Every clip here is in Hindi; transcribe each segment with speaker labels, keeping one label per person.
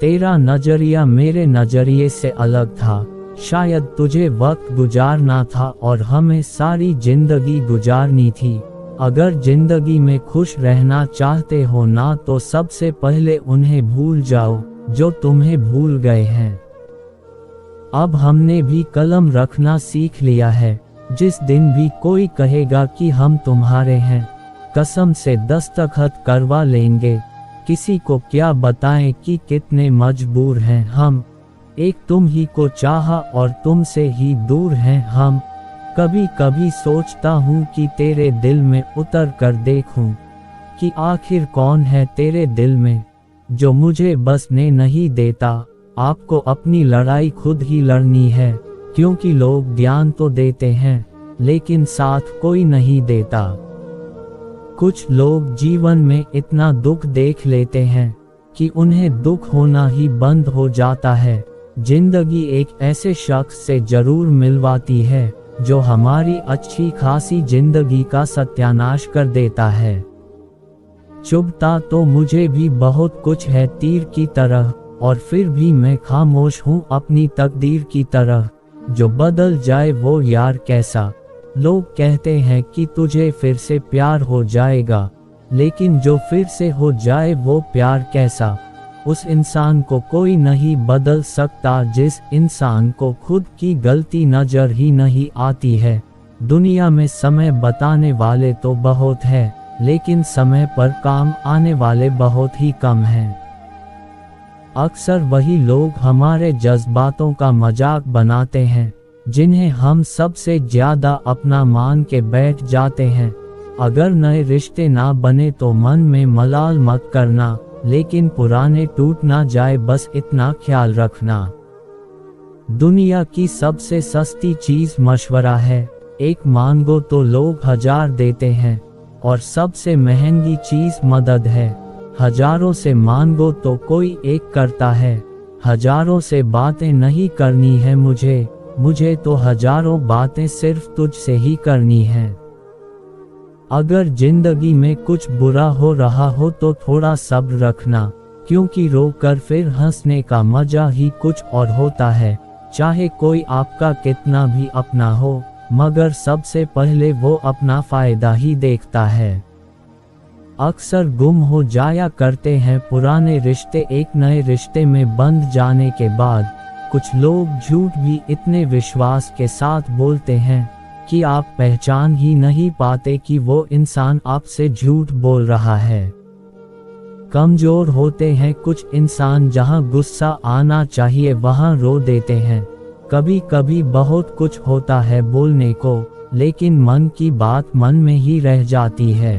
Speaker 1: तेरा नजरिया मेरे नजरिए से अलग था। शायद तुझे वक्त गुजारना था और हमें सारी जिंदगी गुजारनी थी। अगर जिंदगी में खुश रहना चाहते हो ना तो सबसे पहले उन्हें भूल जाओ जो तुम्हें भूल गए हैं। अब हमने भी कलम रखना सीख लिया है। जिस दिन भी कोई कहेगा कि हम तुम्हारे हैं, कसम से दस्तखत करवा लेंगे। किसी को क्या बताएं कि कितने मजबूर हैं हम। एक तुम ही को चाहा और तुमसे ही दूर हैं हम। कभी कभी सोचता हूँ कि तेरे दिल में उतर कर देखूं कि आखिर कौन है तेरे दिल में जो मुझे बसने नहीं देता। आपको अपनी लड़ाई खुद ही लड़नी है, क्योंकि लोग ज्ञान तो देते हैं लेकिन साथ कोई नहीं देता। कुछ लोग जीवन में इतना दुख देख लेते हैं कि उन्हें दुख होना ही बंद हो जाता है। जिंदगी एक ऐसे शख्स से जरूर मिलवाती है जो हमारी अच्छी खासी जिंदगी का सत्यानाश कर देता है। चुभता तो मुझे भी बहुत कुछ है तीर की तरह, और फिर भी मैं खामोश हूँ अपनी तकदीर की तरह। जो बदल जाए वो यार कैसा। लोग कहते हैं कि तुझे फिर से प्यार हो जाएगा, लेकिन जो फिर से हो जाए वो प्यार कैसा। उस इंसान को कोई नहीं बदल सकता जिस इंसान को खुद की गलती नजर ही नहीं आती है। दुनिया में समय बताने वाले तो बहुत हैं, लेकिन समय पर काम आने वाले बहुत ही कम हैं। अक्सर वही लोग हमारे जज्बातों का मजाक बनाते हैं जिन्हें हम सबसे ज्यादा अपना मान के बैठ जाते हैं। अगर नए रिश्ते ना बने तो मन में मलाल मत करना, लेकिन पुराने टूट ना जाए बस इतना ख्याल रखना। दुनिया की सबसे सस्ती चीज मशवरा है। एक मांगो तो लोग 1000 देते हैं, और सबसे महंगी चीज मदद है। हजारों से मांगो तो कोई एक करता है। हजारों से बातें नहीं करनी है मुझे तो हजारों बातें सिर्फ तुझसे ही करनी है। अगर जिंदगी में कुछ बुरा हो रहा हो तो थोड़ा सब्र रखना, क्योंकि रो कर फिर हंसने का मजा ही कुछ और होता है। चाहे कोई आपका कितना भी अपना हो, मगर सबसे पहले वो अपना फायदा ही देखता है। अक्सर गुम हो जाया करते हैं पुराने रिश्ते एक नए रिश्ते में बंध जाने के बाद। कुछ लोग झूठ भी इतने विश्वास के साथ बोलते हैं कि आप पहचान ही नहीं पाते कि वो इंसान आपसे झूठ बोल रहा है। कमजोर होते हैं कुछ इंसान, जहां गुस्सा आना चाहिए वहां रो देते हैं। कभी कभी बहुत कुछ होता है बोलने को, लेकिन मन की बात मन में ही रह जाती है।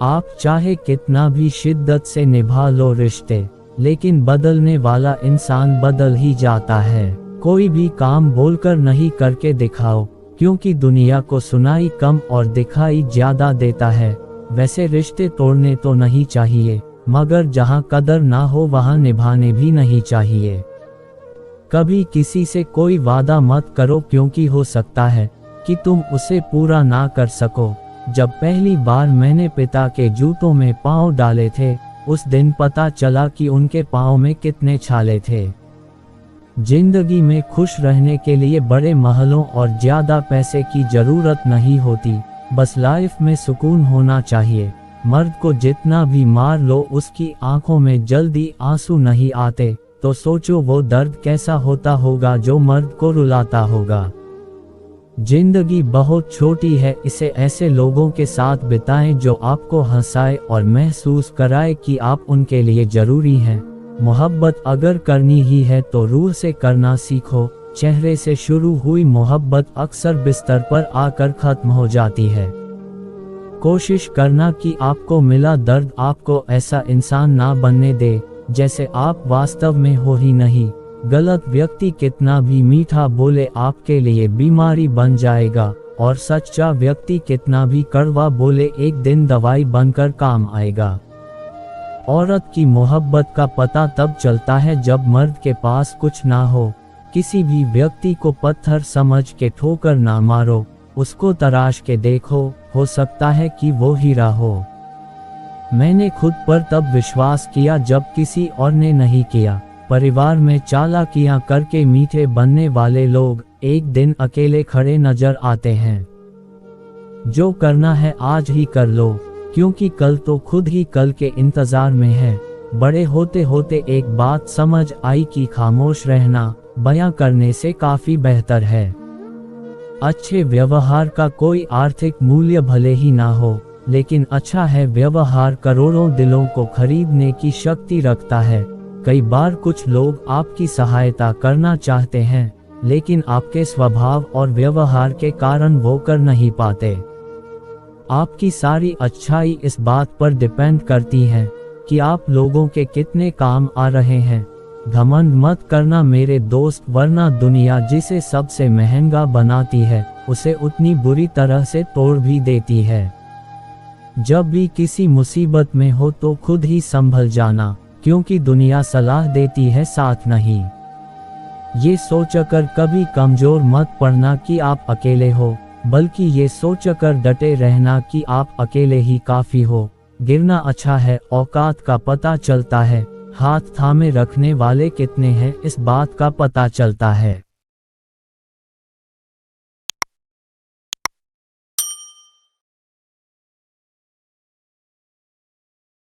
Speaker 1: आप चाहे कितना भी शिद्दत से निभा लो रिश्ते, लेकिन बदलने वाला इंसान बदल ही जाता है। कोई भी काम बोलकर नहीं करके दिखाओ, क्योंकि दुनिया को सुनाई कम और दिखाई ज्यादा देता है। वैसे रिश्ते तोड़ने तो नहीं चाहिए, मगर जहां कदर ना हो वहां निभाने भी नहीं चाहिए। कभी किसी से कोई वादा मत करो, क्योंकि हो सकता है कि तुम उसे पूरा ना कर सको। जब पहली बार मैंने पिता के जूतों में पाँव डाले थे, उस दिन पता चला कि उनके पाँव में कितने छाले थे। जिंदगी में खुश रहने के लिए बड़े महलों और ज्यादा पैसे की जरूरत नहीं होती, बस लाइफ में सुकून होना चाहिए। मर्द को जितना भी मार लो उसकी आंखों में जल्दी आंसू नहीं आते, तो सोचो वो दर्द कैसा होता होगा जो मर्द को रुलाता होगा। जिंदगी बहुत छोटी है, इसे ऐसे लोगों के साथ बिताएं जो आपको हंसाए और महसूस कराए कि आप उनके लिए जरूरी हैं। मोहब्बत अगर करनी ही है तो रूह से करना सीखो। चेहरे से शुरू हुई मोहब्बत अक्सर बिस्तर पर आकर खत्म हो जाती है। कोशिश करना कि आपको मिला दर्द आपको ऐसा इंसान ना बनने दे जैसे आप वास्तव में हो ही नहीं। गलत व्यक्ति कितना भी मीठा बोले आपके लिए बीमारी बन जाएगा, और सच्चा व्यक्ति कितना भी कड़वा बोले एक दिन दवाई बनकर काम आएगा। औरत की मोहब्बत का पता तब चलता है जब मर्द के पास कुछ ना हो। किसी भी व्यक्ति को पत्थर समझ के ठोकर ना मारो, उसको तराश के देखो, हो सकता है कि वो हीरा हो। मैंने खुद पर तब विश्वास किया जब किसी और ने नहीं किया। परिवार में चालाकियां करके मीठे बनने वाले लोग एक दिन अकेले खड़े नजर आते हैं। जो करना है आज ही कर लो, क्योंकि कल तो खुद ही कल के इंतजार में है। बड़े होते होते एक बात समझ आई कि खामोश रहना बयां करने से काफी बेहतर है। अच्छे व्यवहार का कोई आर्थिक मूल्य भले ही ना हो, लेकिन अच्छा है व्यवहार करोड़ों दिलों को खरीदने की शक्ति रखता है। कई बार कुछ लोग आपकी सहायता करना चाहते हैं, लेकिन आपके स्वभाव और व्यवहार के कारण वो कर नहीं पाते। आपकी सारी अच्छाई इस बात पर डिपेंड करती है कि आप लोगों के कितने काम आ रहे हैं। घमंड मत करना मेरे दोस्त, वरना दुनिया जिसे सबसे महंगा बनाती है उसे उतनी बुरी तरह से तोड़ भी देती है। जब भी किसी मुसीबत में हो तो खुद ही संभल जाना, क्योंकि दुनिया सलाह देती है साथ नहीं। ये सोचकर कभी कमजोर मत पड़ना कि आप अकेले हो, बल्कि ये सोचकर डटे रहना कि आप अकेले ही काफी हो। गिरना अच्छा है, औकात का पता चलता है। हाथ थामे रखने वाले कितने हैं इस बात का पता चलता है।